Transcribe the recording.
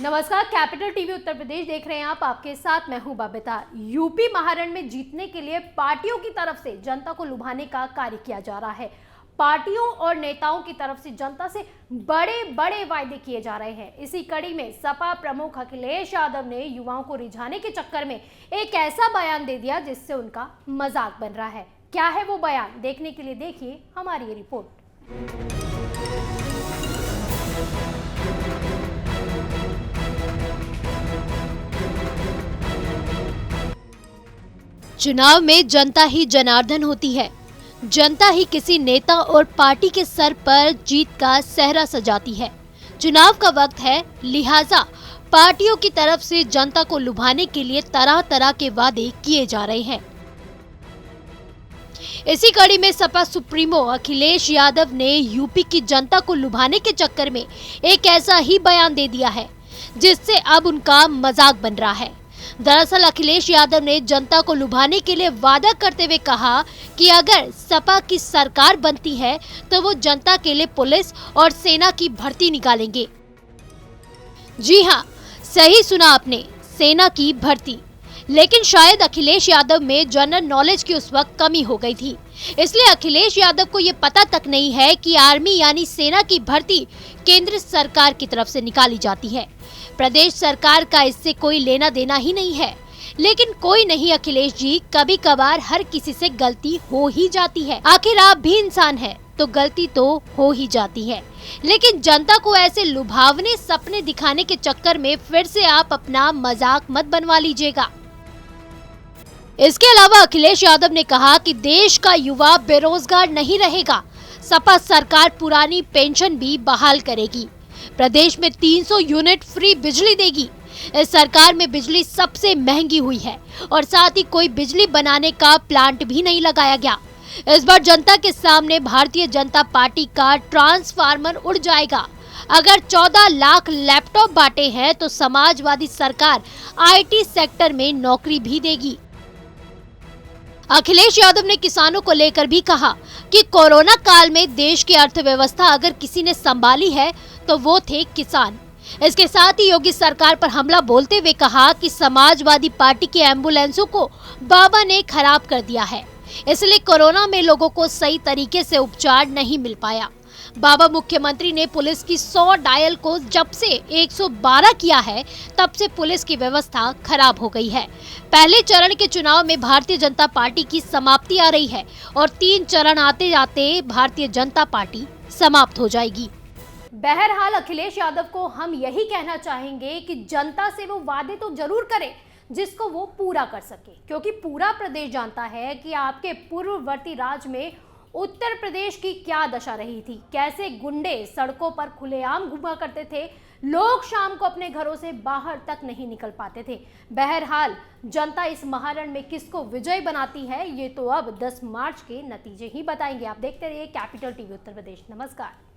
नमस्कार, capital TV Uttar Pradesh देख रहे हैं आप। आपके साथ मैं हूं बबीता। यूपी महारण में जीतने के लिए पार्टियों की तरफ से जनता को लुभाने का कार्य किया जा रहा है। पार्टियों और नेताओं की तरफ से जनता से बड़े बड़े वायदे किए जा रहे हैं। इसी कड़ी में सपा प्रमुख अखिलेश यादव ने युवाओं को रिझाने के चक्कर में एक ऐसा बयान दे दिया जिससे उनका मजाक बन रहा है। क्या है वो बयान, देखने के लिए देखिए हमारी ये रिपोर्ट। चुनाव में जनता ही जनार्दन होती है। जनता ही किसी नेता और पार्टी के सर पर जीत का सेहरा सजाती है। चुनाव का वक्त है, लिहाजा पार्टियों की तरफ से जनता को लुभाने के लिए तरह तरह के वादे किए जा रहे हैं। इसी कड़ी में सपा सुप्रीमो अखिलेश यादव ने यूपी की जनता को लुभाने के चक्कर में एक ऐसा ही बयान दे दिया है जिससे अब उनका मजाक बन रहा है। दरअसल अखिलेश यादव ने जनता को लुभाने के लिए वादा करते हुए कहा कि अगर सपा की सरकार बनती है तो वो जनता के लिए पुलिस और सेना की भर्ती निकालेंगे। जी हाँ, सही सुना आपने, सेना की भर्ती। लेकिन शायद अखिलेश यादव में जनरल नॉलेज की उस वक्त कमी हो गई थी, इसलिए अखिलेश यादव को ये पता तक नहीं है कि आर्मी यानी सेना की भर्ती केंद्र सरकार की तरफ से निकाली जाती है। प्रदेश सरकार का इससे कोई लेना देना ही नहीं है। लेकिन कोई नहीं अखिलेश जी, कभी कभार हर किसी से गलती हो ही जाती है। आखिर आप भी इंसान हैं, तो गलती तो हो ही जाती है। लेकिन जनता को ऐसे लुभावने सपने दिखाने के चक्कर में फिर से आप अपना मजाक मत बनवा लीजिएगा। इसके अलावा अखिलेश यादव ने कहा कि देश का युवा बेरोजगार नहीं रहेगा। सपा सरकार पुरानी पेंशन भी बहाल करेगी। प्रदेश में 300 यूनिट फ्री बिजली देगी। इस सरकार में बिजली सबसे महंगी हुई है और साथ ही कोई बिजली बनाने का प्लांट भी नहीं लगाया गया। इस बार जनता के सामने भारतीय जनता पार्टी का ट्रांसफार्मर उड़ जाएगा। अगर 14 लाख लैपटॉप बांटे हैं तो समाजवादी सरकार आईटी सेक्टर में नौकरी भी देगी। अखिलेश यादव ने किसानों को लेकर भी कहा कि कोरोना काल में देश की अर्थव्यवस्था अगर किसी ने संभाली है तो वो थे किसान। इसके साथ ही योगी सरकार पर हमला बोलते हुए कहा कि समाजवादी पार्टी की एम्बुलेंसों को बाबा ने खराब कर दिया है, इसलिए कोरोना में लोगों को सही तरीके से उपचार नहीं मिल पाया। बाबा मुख्यमंत्री ने पुलिस की 100 डायल को जब से 112 किया है तब से पुलिस की व्यवस्था खराब हो गई है। पहले चरण के चुनाव में भारतीय जनता पार्टी की समाप्ति आ रही है और 3 चरण आते जाते भारतीय जनता पार्टी समाप्त हो जाएगी। बहरहाल अखिलेश यादव को हम यही कहना चाहेंगे कि जनता से वो वादे तो जरूर करे जिसको वो पूरा कर सके, क्योंकि पूरा प्रदेश जानता है कि आपके पूर्ववर्ती राज में उत्तर प्रदेश की क्या दशा रही थी, कैसे गुंडे सड़कों पर खुलेआम घुमा करते थे, लोग शाम को अपने घरों से बाहर तक नहीं निकल पाते थे। बहरहाल जनता इस महारण में किसको विजय बनाती है ये तो अब 10 मार्च के नतीजे ही बताएंगे। आप देखते रहिए कैपिटल टीवी उत्तर प्रदेश। नमस्कार।